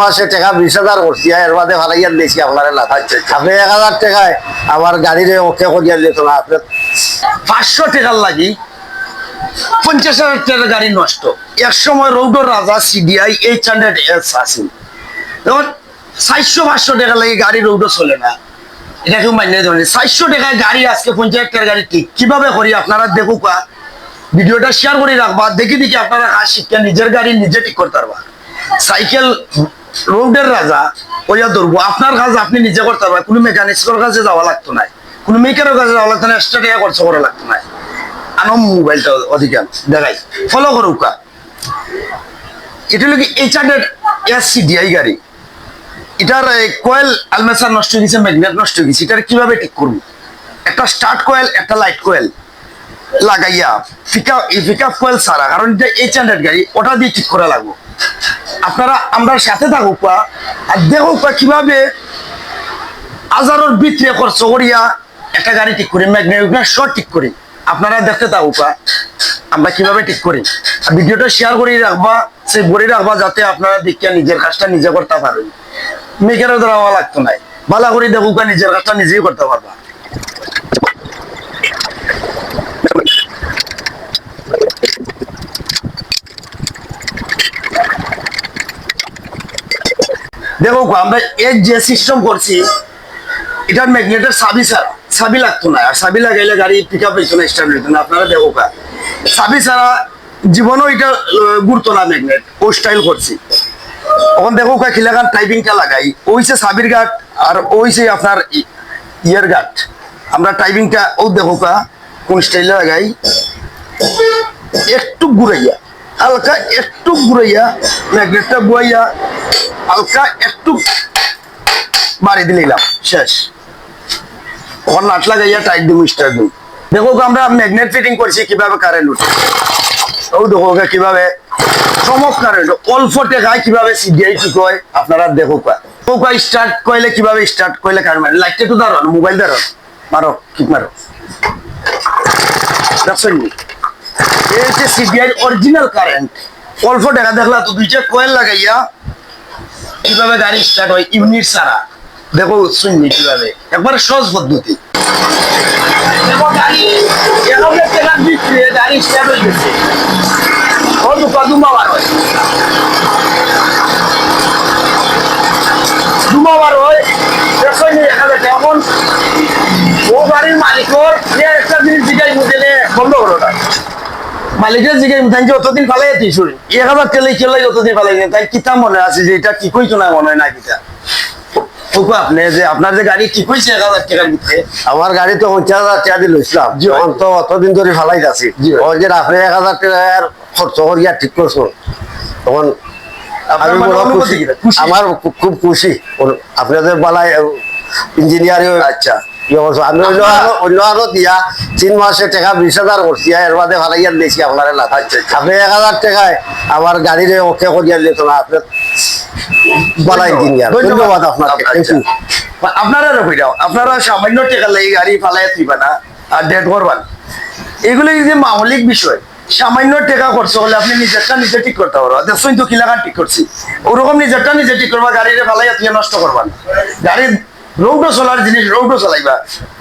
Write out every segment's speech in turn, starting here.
মাসে টাকা 20,000 করছি এর বাদে ভালাইয়া দিয়েছি আপনার আপনি 1,000 টাকায় আমার গাড়িরে ওকে করিয়া দিত না আপনি 500 টাকার লাগি 50,000 টাকার গাড়ি নষ্ট। এক সময় রৌডর রাজা সিডিআই 800S আসিল, তখন 400-500 টাকা লাগে গাড়ি রৌডো চলে না, এটা কেউ মান্য দেবেন। 400 টাকায় গাড়ি আজকে 50,000 টাকার গাড়ি ঠিক কিভাবে করি আপনারা দেখুক, ভিডিওটা শেয়ার করে রাখবা, দেখি দেখি আপনারা শিক্ষা নিজের গাড়ি নিজে ঠিক করতে পারবা। সাইকেল রোডের রাজা ওইয়া ধরবো, আপনার কাজ আপনি নিজে করতে পারবেন, কোনো মেকানিক্সের কাছে যাওয়া লাগতো না, কোনো মেকারের কাছে যাওয়া লাগতো না, এক্সট্রা টাকা খরচ করা লাগতো না। আনো মোবাইলটা অধিকাংশ দেখাই ফলো করুক। এটা হলো কি 800S সিডিআই গাড়ি, এটার কয়েল আলমেসার নষ্ট হয়ে গেছে, ম্যাগনেট নষ্ট হয়ে গেছে, এটার কিভাবে ঠিক করবো? একটা স্টার্ট কয়েল, একটা লাইট কয়েল লাগাইয়া পিকআপ কয়েল ছাড়া, কারণ এটা 800 গাড়ি, ওটা দিয়ে ঠিক করা লাগবো। আপনারা আমরা সাথে থাকুক আর দেখুক কিভাবে হাজারের ভিতরে খরচ করিয়া একটা গাড়ি ঠিক করি, ম্যাগনেট শর্ট ঠিক করি। আপনারা দেখতে থাকুক আমরা কিভাবে ঠিক করি, আর ভিডিওটা শেয়ার করে রাখবা, সেই বলে রাখবা, যাতে আপনারা দেখিয়া নিজের কাজটা নিজে করতে পারেন, মেকেরও দেওয়া লাগতো নাই। ভালো করে দেখুক নিজের কাজটা নিজেই করতে পারবা। দেখো আমরা এর যে সিস্টেম করছি, এটার ম্যাগনেটের চাবি লাগতো না, আর চাবি লাগাইলে গাড়ি পিক আপ হইতো না, স্টার্ট হইতো না। আপনারা দেখো চাবি ছাড়া জীবনও এটা ঘুরতো না ম্যাগনেট, ও স্টাইল করছি। তখন দেখো খিলাগান টাইপিংটা লাগাই, ওইছে চাবির গাট আর ওইছে আপনার ইয়ের গাট। আমরা টাইপিংটা ও দেখো কোন স্টাইলে লাগাই, একটু ঘুরাইয়া হালকা, একটু ঘুরাইয়া ম্যাগনেটটা বুয়াইয়া হালকা একটু বাড়ি দিলাম, শেষ। ওখানে নাট লাগাইয়া টাইট দিম, স্টার্ট দিম। দেখো আমরা ম্যাগনেট ফিটিং করছি কিভাবে কারেন্ট উঠে, ও দেখো কিভাবে চমক কারেন্ট অল্প টাকায় কিভাবে সিডিআই ঠিক হয়। আপনারা দেখো স্টার্ট কইলে কিভাবে স্টার্ট কইলে কারেন্ট মারে। লাইটটা একটু দাঁড়ান, মোবাইল দাঁড়ান, মারো ঠিক মারো, দেখছেন এই যে সিডিআই অরিজিনাল কারেন্ট। অল্প টাকা দেখলা তো, দুইটা কয়েল লাগাইয়া কিভাবে গাড়ি স্টার্ট হয় ইউনিট ছাড়া। দেখো শুননি কিভাবে, একবারে সহজ পদ্ধতি। দেখো গাড়ি 1,000 টাকার বিক্রি গাড়ি স্টার্ট হয়ে গেছে, ও দুমাবার হয়, দুমাবার হয়। দেখো 1,000 টাকা। এখন ও গাড়ির মালিকর একটা জিনিস জিগাই মধ্যে বন্ধ করো না, মালিকের জিগাই মধ্যে যতদিন ফালাই তুই শুনি 1,000 টেলে খেলাই যতদিন ফালাই তাই কিতা মনে আছে যে এটা ঠিক হইতো না, মনে হয় না কিতা আপনি যে আপনার যে গাড়ি ঠিক হয়েছে 1,000 টাকার ভিতরে? আমার গাড়ি তো 50,000 টাকা দিয়ে লইছিলাম, যখন তো অতদিন ধরে ফালাই যাচ্ছি, ওই যে আপনি 1,000 টাকার খরচ করিয়া ঠিক করছো, তখন আমি আমার খুব খুশি। আপনাদের বেলায় ইঞ্জিনিয়ারিং আচ্ছা আমি অন্য আরো দিয়া 3 মাসে টাকা 20,000 করছি এর বাদে ভালাইয়া দিয়েছি আপনার আপনি 1,000 টাকায় আমার গাড়িরে ওকে করিয়া দিত না, আপনার বলা ইঞ্জিনিয়ার। ধন্যবাদ আপনাকে। আপনারা রকম আপনারা সামান্য টাকা লাগে গাড়ি ফালাই দিবা না আর ডেট করবান, এগুলো যে মৌলিক বিষয়। সামান্য টাকা খরচ হলে আপনি নিজেরটা নিজে ঠিক করতে পারবা। দেখছেন তো কিলাকান ঠিক করছি, ওরকম নিজেরটা নিজে ঠিক করবা, গাড়িরে ফালাইয়া তুই নষ্ট করবা না। গাড়ির রৌডো চলার জিনিস রৌডো চালাইবা,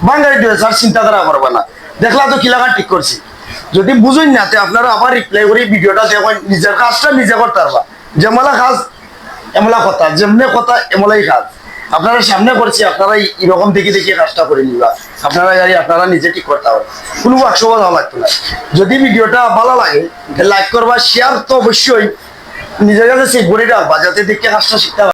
বাঙালি চিন্তাধারা করবা না। দেখলা তো কিলাকান ঠিক করছি, যদি বুঝুন না আপনারা আবার রিপ্লাই করে ভিডিওটা দেখেন, নিজের কাজটা নিজে করতে পারবা। যেমলা কাজ এমলা কথা, যেমনে কথা এমলাই কাজ। আপনারা সামনে করছি, আপনারা এরকম দেখে দেখে কাজটা করে নিবা, আপনারা গাড়ি আপনারা নিজে ঠিক করতে পারবেন, কোনো ওয়ার্কশপ ভালো লাগতো না। যদি ভিডিওটা ভালো লাগে লাইক করবা, শেয়ার তো অবশ্যই নিজের কাছে চেক করে রাখবা, যাতে দেখে কাজটা শিখতে পারবে।